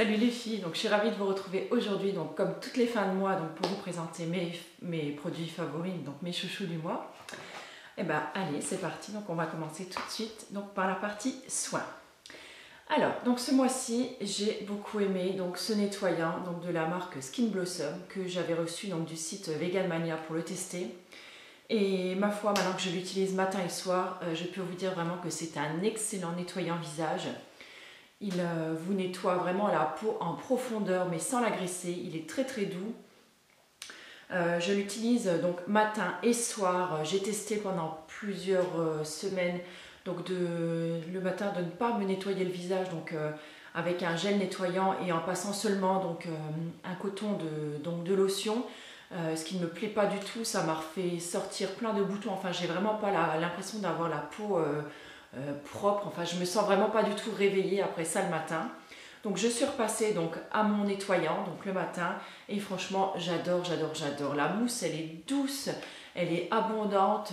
Salut les filles, donc je suis ravie de vous retrouver aujourd'hui, donc comme toutes les fins de mois, donc pour vous présenter mes produits favoris, donc mes chouchous du mois. Et ben allez, c'est parti, donc on va commencer tout de suite donc par la partie soins. Alors, donc ce mois-ci, j'ai beaucoup aimé donc ce nettoyant donc de la marque Skin Blossom que j'avais reçu donc du site Vegan Mania pour le tester. Et ma foi, maintenant que je l'utilise matin et soir, je peux vous dire vraiment que c'est un excellent nettoyant visage. Il vous nettoie vraiment la peau en profondeur mais sans l'agresser, il est très très doux. Je l'utilise donc matin et soir, j'ai testé pendant plusieurs semaines donc le matin de ne pas me nettoyer le visage donc, avec un gel nettoyant et en passant seulement donc, un coton de lotion. Ce qui ne me plaît pas du tout, ça m'a fait sortir plein de boutons, enfin j'ai vraiment pas l'impression d'avoir la peau propre, enfin je me sens vraiment pas du tout réveillée après ça le matin. Donc je suis repassée donc à mon nettoyant donc le matin et franchement j'adore. La mousse elle est douce, elle est abondante,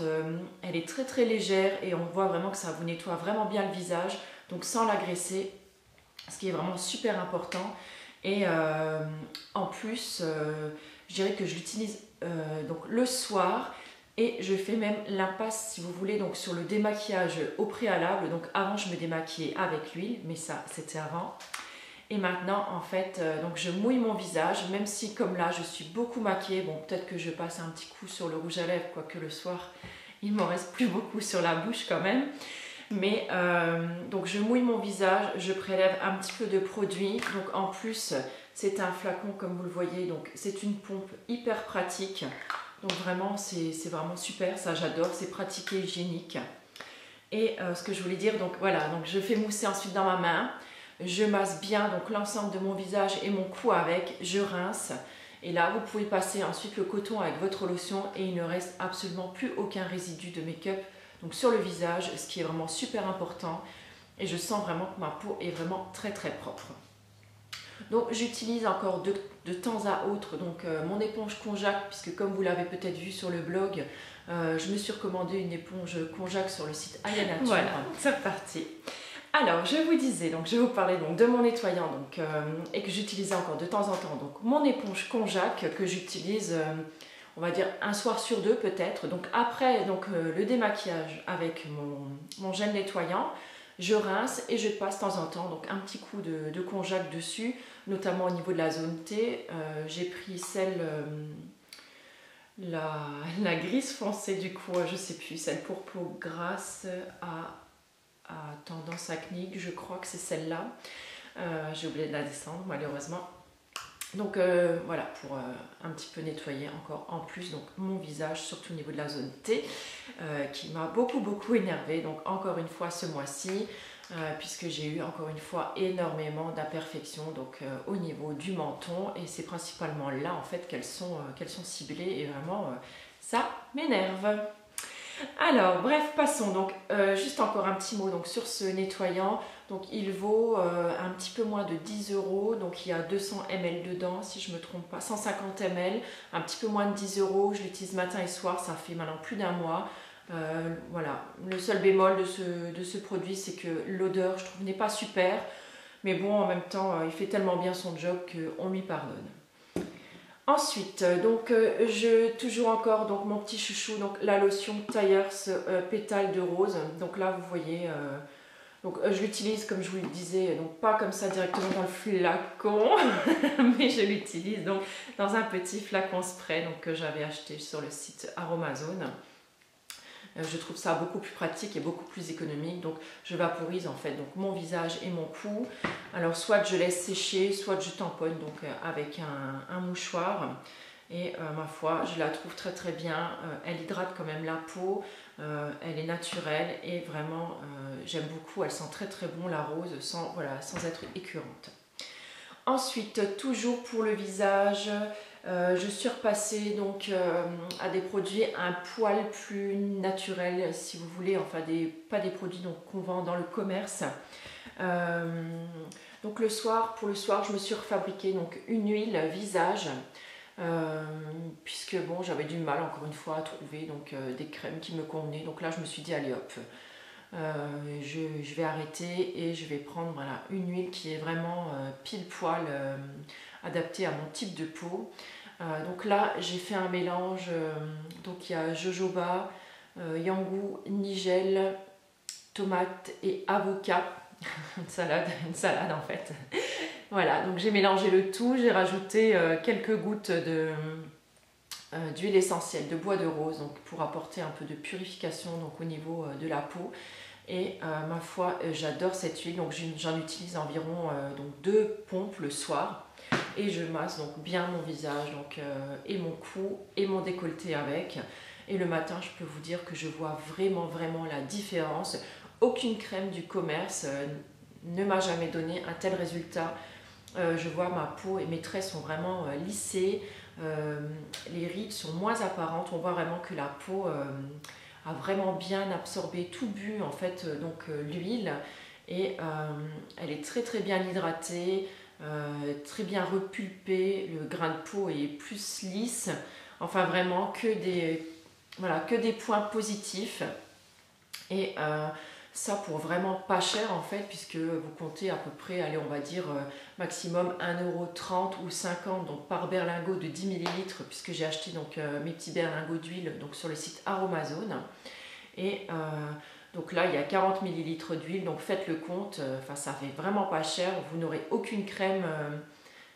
elle est très très légère et on voit vraiment que ça vous nettoie vraiment bien le visage donc sans l'agresser, ce qui est vraiment super important. Et en plus je dirais que je l'utilise donc le soir. Et je fais même l'impasse, si vous voulez, donc sur le démaquillage au préalable. Donc avant, je me démaquillais avec l'huile, mais ça, c'était avant. Et maintenant, en fait, donc je mouille mon visage, même si comme là, je suis beaucoup maquillée. Bon, peut-être que je passe un petit coup sur le rouge à lèvres, quoique le soir, il m'en reste plus beaucoup sur la bouche quand même. Mais donc je mouille mon visage, je prélève un petit peu de produit. Donc en plus, c'est un flacon comme vous le voyez. Donc c'est une pompe hyper pratique. Donc vraiment, c'est vraiment super, ça j'adore, c'est pratique et hygiénique. Et ce que je voulais dire, donc voilà, donc je fais mousser ensuite dans ma main, je masse bien donc l'ensemble de mon visage et mon cou avec, je rince. Et là, vous pouvez passer ensuite le coton avec votre lotion et il ne reste absolument plus aucun résidu de make-up donc sur le visage, ce qui est vraiment super important. Et je sens vraiment que ma peau est vraiment très très propre. Donc j'utilise encore de temps à autre donc, mon éponge Conjac, puisque comme vous l'avez peut-être vu sur le blog, je me suis recommandé une éponge Conjac sur le site Aya Nature. Voilà, c'est reparti. Alors je vous disais, donc, je vais vous parler donc, de mon nettoyant donc, et que j'utilisais encore de temps en temps. Donc mon éponge Conjac que j'utilise, on va dire un soir sur deux peut-être. Donc après donc, le démaquillage avec mon gel nettoyant, je rince et je passe de temps en temps donc un petit coup de Conjac dessus, notamment au niveau de la zone T. J'ai pris celle, la grise foncée du coup, je sais plus, celle pour peau grasse à tendance acnéique, je crois que c'est celle-là. J'ai oublié de la descendre malheureusement. Donc voilà, pour un petit peu nettoyer encore en plus donc, mon visage, surtout au niveau de la zone T, qui m'a beaucoup énervée. Donc encore une fois ce mois-ci, puisque j'ai eu encore une fois énormément d'imperfections donc au niveau du menton. Et c'est principalement là en fait qu'elles sont ciblées et vraiment ça m'énerve. Alors bref, passons donc juste encore un petit mot donc, sur ce nettoyant. Donc il vaut un petit peu moins de 10 €, donc il y a 200 ml dedans si je ne me trompe pas, 150 ml, un petit peu moins de 10 €, je l'utilise matin et soir, ça fait maintenant plus d'un mois. Voilà, le seul bémol de ce produit c'est que l'odeur je trouve n'est pas super, mais bon en même temps il fait tellement bien son job qu'on lui pardonne. Ensuite, donc toujours encore donc, mon petit chouchou, donc la lotion Tires pétale de rose. Donc là, vous voyez, je l'utilise comme je vous le disais, donc pas comme ça directement dans le flacon, mais je l'utilise donc dans un petit flacon spray donc, que j'avais acheté sur le site Aromazone. Je trouve ça beaucoup plus pratique et beaucoup plus économique. Donc je vaporise en fait donc, mon visage et mon cou. Alors soit je laisse sécher, soit je tamponne donc, avec un mouchoir. Et ma foi, je la trouve très bien. Elle hydrate quand même la peau. Elle est naturelle et vraiment j'aime beaucoup. Elle sent très bon la rose sans être écœurante. Ensuite, toujours pour le visage, je suis repassée donc, à des produits un poil plus naturels, si vous voulez, enfin pas des produits qu'on vend dans le commerce. Donc pour le soir, je me suis refabriqué donc, une huile visage, puisque bon, j'avais du mal encore une fois à trouver donc, des crèmes qui me convenaient. Donc là, je me suis dit, allez hop, je vais arrêter et je vais prendre voilà, une huile qui est vraiment pile poil adaptée à mon type de peau. Donc là j'ai fait un mélange, donc il y a jojoba, yangou, nigel, tomate et avocat. Une salade en fait. Voilà, donc j'ai mélangé le tout, j'ai rajouté quelques gouttes d'huile essentielle de bois de rose donc pour apporter un peu de purification donc, au niveau de la peau. Et ma foi, j'adore cette huile, donc j'en utilise environ donc 2 pompes le soir. Et je masse donc bien mon visage donc, et mon cou et mon décolleté avec. Et le matin, je peux vous dire que je vois vraiment la différence. Aucune crème du commerce ne m'a jamais donné un tel résultat. Je vois ma peau et mes traits sont vraiment lissés. Les rides sont moins apparentes. On voit vraiment que la peau a vraiment bien absorbé, tout bu en fait donc l'huile. Et elle est très bien hydratée. Très bien repulpé, le grain de peau est plus lisse, enfin vraiment que des points positifs. Et ça pour vraiment pas cher en fait, puisque vous comptez à peu près, allez on va dire maximum 1,30 € ou 50 donc par berlingot de 10 ml, puisque j'ai acheté donc mes petits berlingots d'huile donc sur le site Aromazone. Et donc là il y a 40 ml d'huile, donc faites le compte, ça fait vraiment pas cher, vous n'aurez aucune crème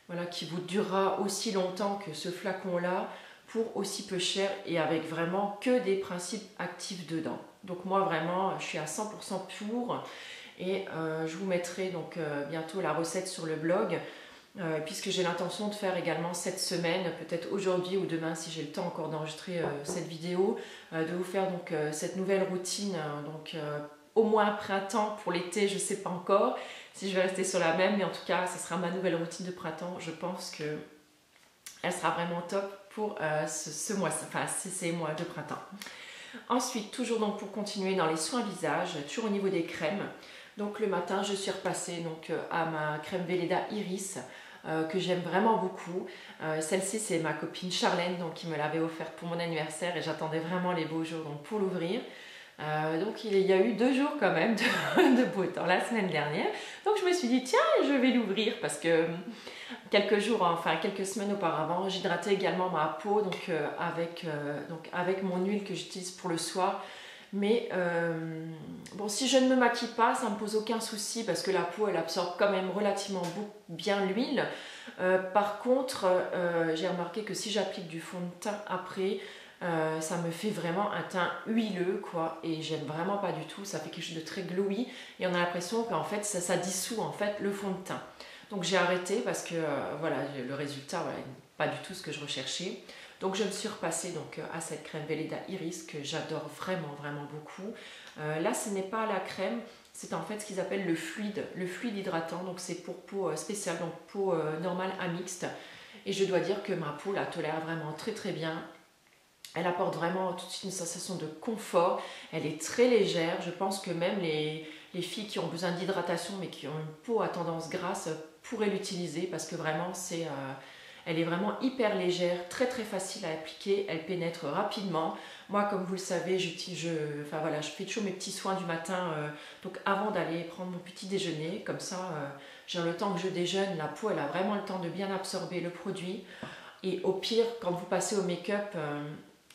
voilà, qui vous durera aussi longtemps que ce flacon là pour aussi peu cher et avec vraiment que des principes actifs dedans. Donc moi vraiment je suis à 100% pour et je vous mettrai donc bientôt la recette sur le blog. Puisque j'ai l'intention de faire également cette semaine, peut-être aujourd'hui ou demain si j'ai le temps encore d'enregistrer cette vidéo, de vous faire donc cette nouvelle routine, donc au moins printemps, pour l'été je ne sais pas encore si je vais rester sur la même, mais en tout cas ce sera ma nouvelle routine de printemps. Je pense que elle sera vraiment top pour ce mois, enfin ces mois de printemps. Ensuite, toujours donc pour continuer dans les soins visage, toujours au niveau des crèmes. Donc le matin, je suis repassée donc, à ma crème Velleda Iris que j'aime vraiment beaucoup. Celle-ci, c'est ma copine Charlène donc, qui me l'avait offerte pour mon anniversaire et j'attendais vraiment les beaux jours donc, pour l'ouvrir. Donc il y a eu 2 jours quand même de beau temps la semaine dernière. Donc je me suis dit tiens, je vais l'ouvrir parce que quelques semaines auparavant, j'hydratais également ma peau donc, avec mon huile que j'utilise pour le soir. Mais bon, si je ne me maquille pas, ça ne me pose aucun souci parce que la peau elle absorbe quand même relativement bien l'huile. Par contre, j'ai remarqué que si j'applique du fond de teint après, ça me fait vraiment un teint huileux quoi, et j'aime vraiment pas du tout. Ça fait quelque chose de très glowy et on a l'impression qu'en fait ça dissout en fait le fond de teint. Donc j'ai arrêté parce que voilà, le résultat voilà, n'est pas du tout ce que je recherchais. Donc je me suis repassée donc, à cette crème Velleda Iris que j'adore vraiment beaucoup. Là ce n'est pas la crème, c'est en fait ce qu'ils appellent le fluide hydratant. Donc c'est pour peau spéciale, donc peau normale à mixte. Et je dois dire que ma peau la tolère vraiment très bien. Elle apporte vraiment tout de suite une sensation de confort. Elle est très légère. Je pense que même les filles qui ont besoin d'hydratation mais qui ont une peau à tendance grasse pourraient l'utiliser parce que vraiment elle est vraiment hyper légère, très facile à appliquer, elle pénètre rapidement. Moi, comme vous le savez, je fais toujours mes petits soins du matin donc avant d'aller prendre mon petit déjeuner. Comme ça, j'ai le temps que je déjeune, la peau elle a vraiment le temps de bien absorber le produit. Et au pire, quand vous passez au make-up,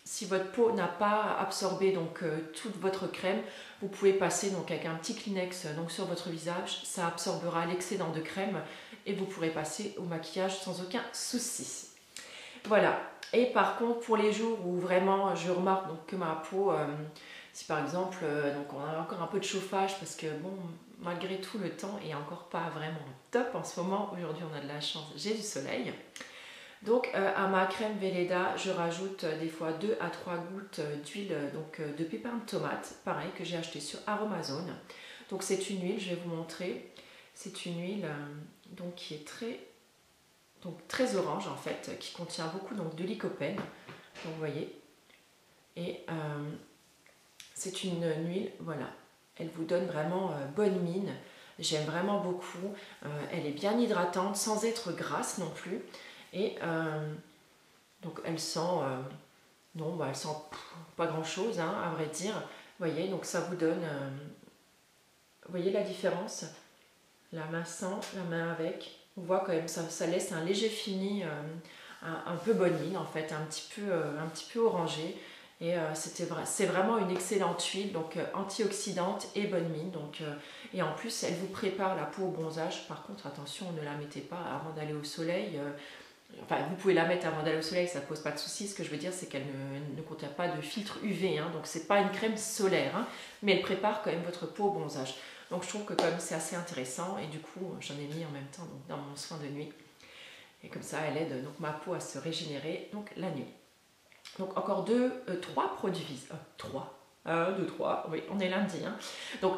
si votre peau n'a pas absorbé donc, toute votre crème, vous pouvez passer donc, avec un petit Kleenex donc, sur votre visage. Ça absorbera l'excédent de crème et vous pourrez passer au maquillage sans aucun souci. Voilà. Et par contre, pour les jours où vraiment je remarque donc, que ma peau, si par exemple donc on a encore un peu de chauffage parce que bon, malgré tout le temps est encore pas vraiment top en ce moment. Aujourd'hui on a de la chance, j'ai du soleil. Donc à ma crème Velleda, je rajoute des fois 2 à 3 gouttes d'huile de pépins de tomate, pareil que j'ai acheté sur Aromazone. Donc c'est une huile, je vais vous montrer. C'est une huile donc, qui est très orange en fait, qui contient beaucoup donc, de lycopène. Donc vous voyez. Et c'est une huile, voilà, elle vous donne vraiment bonne mine. J'aime vraiment beaucoup. Elle est bien hydratante sans être grasse non plus. Et donc elle sent, elle sent pas grand chose hein, à vrai dire. Vous voyez, donc ça vous donne Vous voyez la différence? La main sans, la main avec. On voit quand même, ça laisse un léger fini, un peu bonne mine en fait, un petit peu orangé. Et c'est vraiment une excellente huile, donc antioxydante et bonne mine. Donc, et en plus, elle vous prépare la peau au bronzage. Par contre, attention, ne la mettez pas avant d'aller au soleil. Enfin, vous pouvez la mettre avant d'aller au soleil, ça ne pose pas de soucis. Ce que je veux dire, c'est qu'elle ne contient pas de filtre UV. Hein, donc, c'est pas une crème solaire, hein, mais elle prépare quand même votre peau au bronzage. Donc, je trouve que comme c'est assez intéressant. Et du coup, j'en ai mis en même temps donc, dans mon soin de nuit. Et comme ça, elle aide donc, ma peau à se régénérer donc, la nuit. Donc encore trois produits visage. 3. 1, 2, 3. Oui, on est lundi. Hein. Donc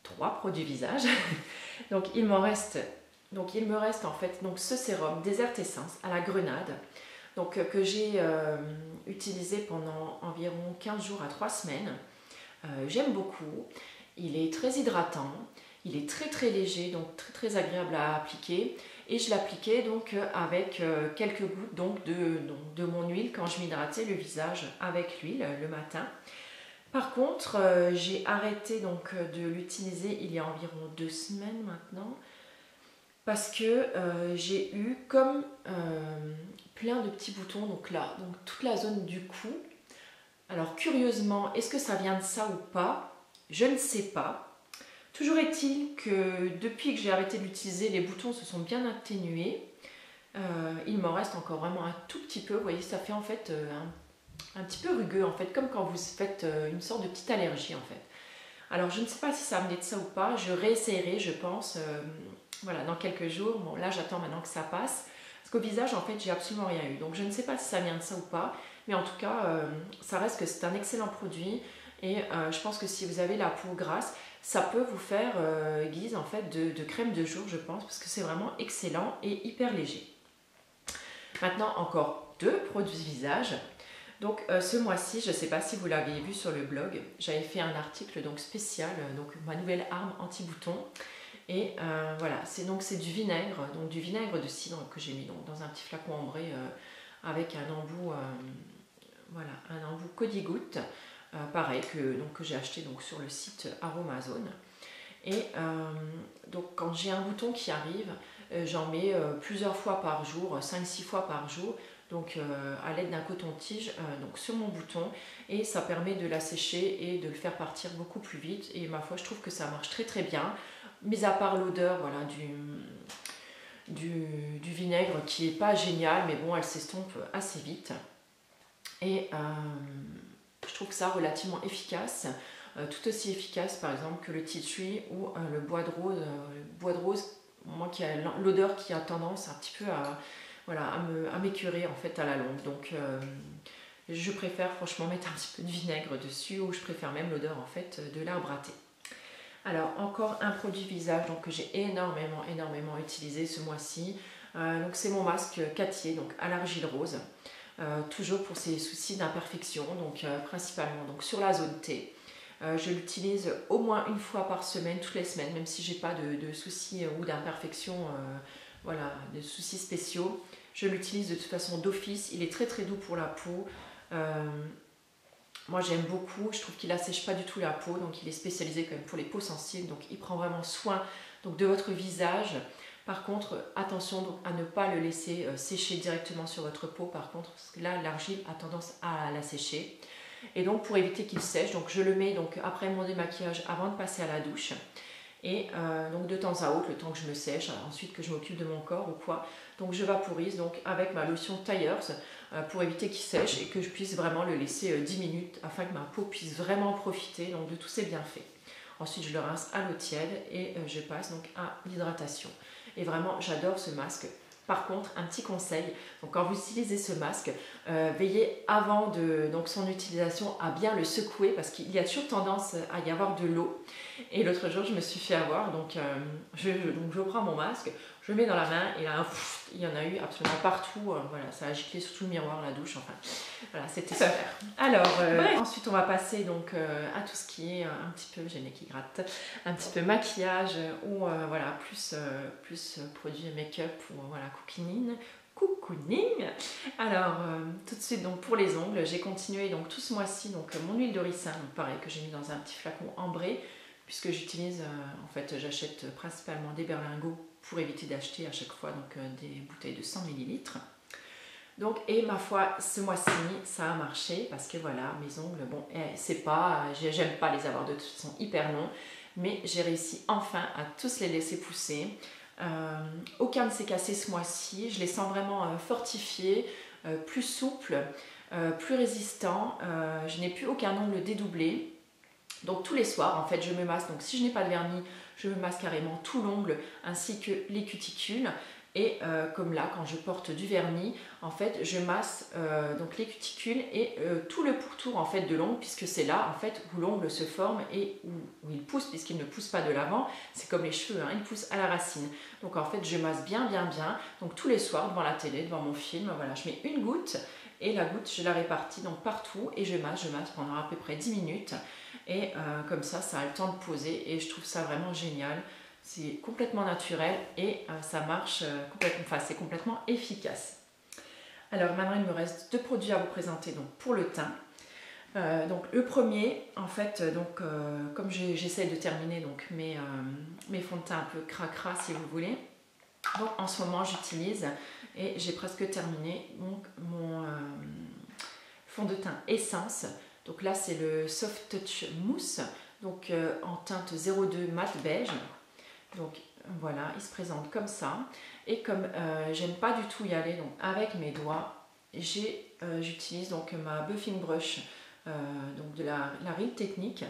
3 produits visage. Donc il me reste en fait donc, ce sérum Desert Essence à la grenade. Donc que j'ai utilisé pendant environ 15 jours à 3 semaines. J'aime beaucoup. Il est très hydratant. Il est très très léger, donc très très agréable à appliquer. Et je l'appliquais donc avec quelques gouttes donc, de mon huile quand je m'hydratais le visage avec l'huile le matin. Par contre, j'ai arrêté donc de l'utiliser il y a environ 2 semaines maintenant parce que j'ai eu comme plein de petits boutons donc là, donc toute la zone du cou. Alors curieusement, est-ce que ça vient de ça ou pas? Je ne sais pas. Toujours est-il que depuis que j'ai arrêté de l'utiliser, les boutons se sont bien atténués. Il m'en reste encore vraiment un tout petit peu. Vous voyez, ça fait en fait un petit peu rugueux, en fait, comme quand vous faites une sorte de petite allergie, en fait. Alors, je ne sais pas si ça venait de ça ou pas. Je réessayerai, je pense, voilà, dans quelques jours. Bon, là, j'attends maintenant que ça passe. Parce qu'au visage, en fait, j'ai absolument rien eu. Donc, je ne sais pas si ça vient de ça ou pas. Mais en tout cas, ça reste que c'est un excellent produit. Et je pense que si vous avez la peau grasse, ça peut vous faire guise en fait de crème de jour, je pense, parce que c'est vraiment excellent et hyper léger. Maintenant, encore 2 produits visage. Donc ce mois-ci, je ne sais pas si vous l'aviez vu sur le blog, j'avais fait un article donc spécial, donc ma nouvelle arme anti-bouton. Et voilà, c'est du vinaigre, donc du vinaigre de cidre que j'ai mis donc, dans un petit flacon ambré avec un embout, voilà, un embout Codigoutte. Pareil que j'ai acheté donc, sur le site Aromazone. Et donc quand j'ai un bouton qui arrive, j'en mets plusieurs fois par jour, 5-6 fois par jour, donc à l'aide d'un coton-tige donc sur mon bouton, et ça permet de l'assécher et de le faire partir beaucoup plus vite. Et ma foi, je trouve que ça marche très très bien, mis à part l'odeur voilà, du vinaigre qui n'est pas génial, mais bon, elle s'estompe assez vite. Et je trouve ça relativement efficace, tout aussi efficace par exemple que le tea tree ou le bois de rose. Le bois de rose, moi qui a l'odeur qui a tendance un petit peu à, voilà, à m'écurer en fait à la longue. Donc je préfère franchement mettre un petit peu de vinaigre dessus, ou je préfère même l'odeur en fait de l'arbre à thé. Alors encore un produit visage donc, que j'ai énormément utilisé ce mois-ci. Donc c'est mon masque Cattier, donc à l'argile rose. Toujours pour ces soucis d'imperfection, donc principalement donc, sur la zone T. Je l'utilise au moins une fois par semaine, toutes les semaines, même si j'ai pas de soucis ou d'imperfections, voilà, de soucis spéciaux. Je l'utilise de toute façon d'office, il est très très doux pour la peau. Moi j'aime beaucoup, je trouve qu'il assèche pas du tout la peau, donc il est spécialisé quand même pour les peaux sensibles, donc il prend vraiment soin donc, de votre visage. Par contre, attention donc, à ne pas le laisser sécher directement sur votre peau, par contre, parce que là, l'argile a tendance à la sécher. Et donc, pour éviter qu'il sèche, donc, je le mets donc, après mon démaquillage, avant de passer à la douche. Et donc, de temps à autre, le temps que je me sèche, ensuite que je m'occupe de mon corps ou quoi. Donc, je vaporise donc, avec ma lotion Tyers pour éviter qu'il sèche et que je puisse vraiment le laisser 10 minutes afin que ma peau puisse vraiment profiter donc, de tous ses bienfaits. Ensuite, je le rince à l'eau tiède et je passe donc à l'hydratation. Et vraiment, j'adore ce masque. Par contre, un petit conseil, donc quand vous utilisez ce masque, veillez avant donc son utilisation à bien le secouer parce qu'il y a toujours tendance à y avoir de l'eau. Et l'autre jour, je me suis fait avoir, donc je prends mon masque, je le mets dans la main et là, il y en a eu absolument partout. Voilà, ça a giclé sur tout le miroir, la douche, enfin, voilà, c'était super. Alors, ensuite, on va passer donc à tout ce qui est un petit peu, j'ai le nez qui gratte, un petit peu maquillage ou voilà, plus produits make-up ou voilà, cocooning. Alors, tout de suite, donc pour les ongles, j'ai continué donc tout ce mois-ci donc mon huile de ricin, donc pareil que j'ai mis dans un petit flacon ambré puisque j'utilise, en fait j'achète principalement des berlingots pour éviter d'acheter à chaque fois donc, des bouteilles de 100 millilitres. Donc, et ma foi, ce mois-ci, ça a marché parce que voilà, mes ongles, bon, c'est pas, j'aime pas les avoir de toute façon hyper longs, mais j'ai réussi enfin à tous les laisser pousser. Aucun ne s'est cassé ce mois-ci, je les sens vraiment fortifiés, plus souples, plus résistants, je n'ai plus aucun ongle dédoublé. Donc tous les soirs, en fait, je me masse, donc si je n'ai pas de vernis, je me masse carrément tout l'ongle ainsi que les cuticules. Et comme là, quand je porte du vernis, en fait, je masse donc les cuticules et tout le pourtour en fait de l'ongle, puisque c'est là en fait où l'ongle se forme et où il pousse, puisqu'il ne pousse pas de l'avant. C'est comme les cheveux, hein, il pousse à la racine. Donc en fait, je masse bien. Donc tous les soirs devant la télé, devant mon film, voilà, je mets une goutte et la goutte, je la répartis donc partout et je masse pendant à peu près 10 minutes. Et comme ça a le temps de poser et je trouve ça vraiment génial. C'est complètement naturel et ça marche complètement, enfin c'est complètement efficace. Alors maintenant il me reste 2 produits à vous présenter donc pour le teint. Donc le premier, en fait, donc comme j'essaie de terminer donc mes fonds de teint un peu cracra si vous voulez. Donc en ce moment j'utilise et j'ai presque terminé donc mon fond de teint Essence. Donc là c'est le Soft Touch Mousse, donc en teinte 02 mat beige. Donc voilà, il se présente comme ça. Et comme j'aime pas du tout y aller donc, avec mes doigts, j'utilise donc ma buffing brush donc de la Real Technique.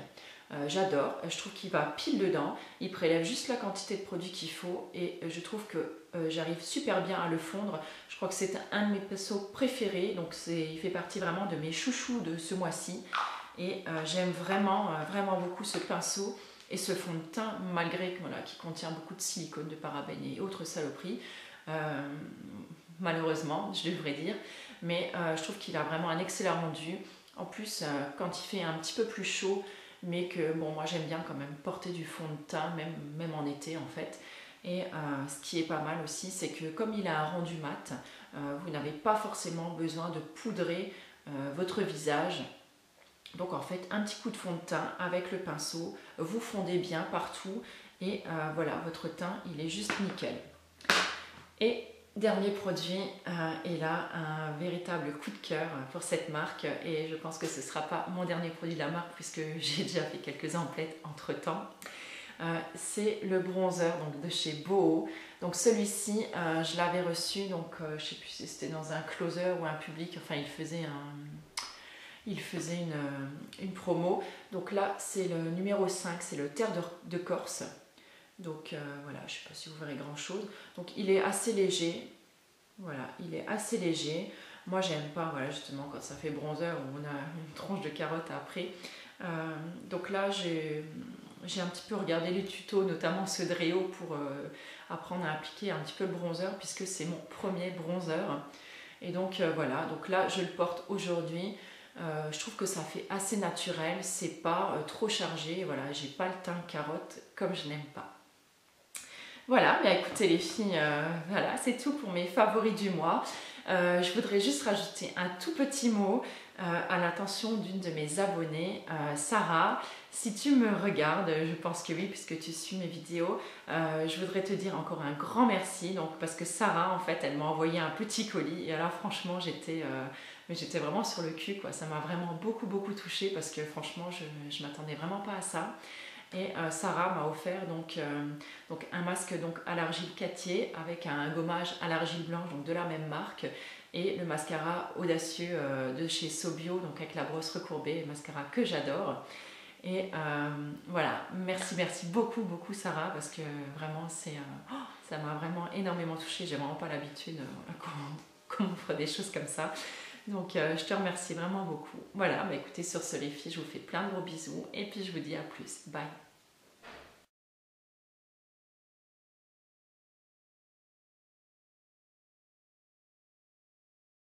J'adore, je trouve qu'il va pile dedans. Il prélève juste la quantité de produit qu'il faut et je trouve que j'arrive super bien à le fondre. Je crois que c'est un de mes pinceaux préférés, donc il fait partie vraiment de mes chouchous de ce mois-ci. Et j'aime vraiment beaucoup ce pinceau. Et ce fond de teint, malgré voilà, qu'il contient beaucoup de silicone, de parabènes et autres saloperies, malheureusement, je devrais dire, mais je trouve qu'il a vraiment un excellent rendu. En plus, quand il fait un petit peu plus chaud, mais que bon, moi j'aime bien quand même porter du fond de teint, même en été en fait. Et ce qui est pas mal aussi, c'est que comme il a un rendu mat, vous n'avez pas forcément besoin de poudrer votre visage. Donc en fait, un petit coup de fond de teint avec le pinceau, vous fondez bien partout et voilà, votre teint, il est juste nickel. Et dernier produit, et là, un véritable coup de cœur pour cette marque et je pense que ce ne sera pas mon dernier produit de la marque puisque j'ai déjà fait quelques emplettes entre temps. C'est le bronzer donc, de chez Boho. Donc celui-ci, je l'avais reçu, donc je ne sais plus si c'était dans un closer ou un public, enfin il faisait une promo. Donc là, c'est le numéro 5, c'est le Terre de Corse. Donc voilà, je ne sais pas si vous verrez grand chose. Donc il est assez léger. Voilà, il est assez léger. Moi, j'aime pas, voilà, justement, quand ça fait bronzer, où on a une tranche de carotte après. Donc là, j'ai un petit peu regardé les tutos, notamment ceux de Réo, pour apprendre à appliquer un petit peu le bronzer, puisque c'est mon premier bronzer. Et donc voilà, donc là, je le porte aujourd'hui. Je trouve que ça fait assez naturel, c'est pas trop chargé, voilà, j'ai pas le teint carotte comme je n'aime pas. Voilà, bien écoutez les filles, voilà, c'est tout pour mes favoris du mois. Je voudrais juste rajouter un tout petit mot à l'attention d'une de mes abonnées, Sarah. Si tu me regardes, je pense que oui, puisque tu suis mes vidéos, je voudrais te dire encore un grand merci, donc, parce que Sarah, en fait, elle m'a envoyé un petit colis, et alors franchement, j'étais vraiment sur le cul, quoi. Ça m'a vraiment beaucoup touchée, parce que franchement, je m'attendais vraiment pas à ça. Et Sarah m'a offert donc un masque donc, à l'argile Cattier avec un gommage à l'argile blanche donc de la même marque et le mascara audacieux de chez Sobio donc avec la brosse recourbée, un mascara que j'adore. Et voilà, merci beaucoup Sarah parce que vraiment ça m'a vraiment énormément touchée. J'ai vraiment pas l'habitude qu'on m'offre des choses comme ça. Donc je te remercie vraiment beaucoup. Voilà, bah écoutez, sur ce les filles, je vous fais plein de gros bisous et puis je vous dis à plus. Bye.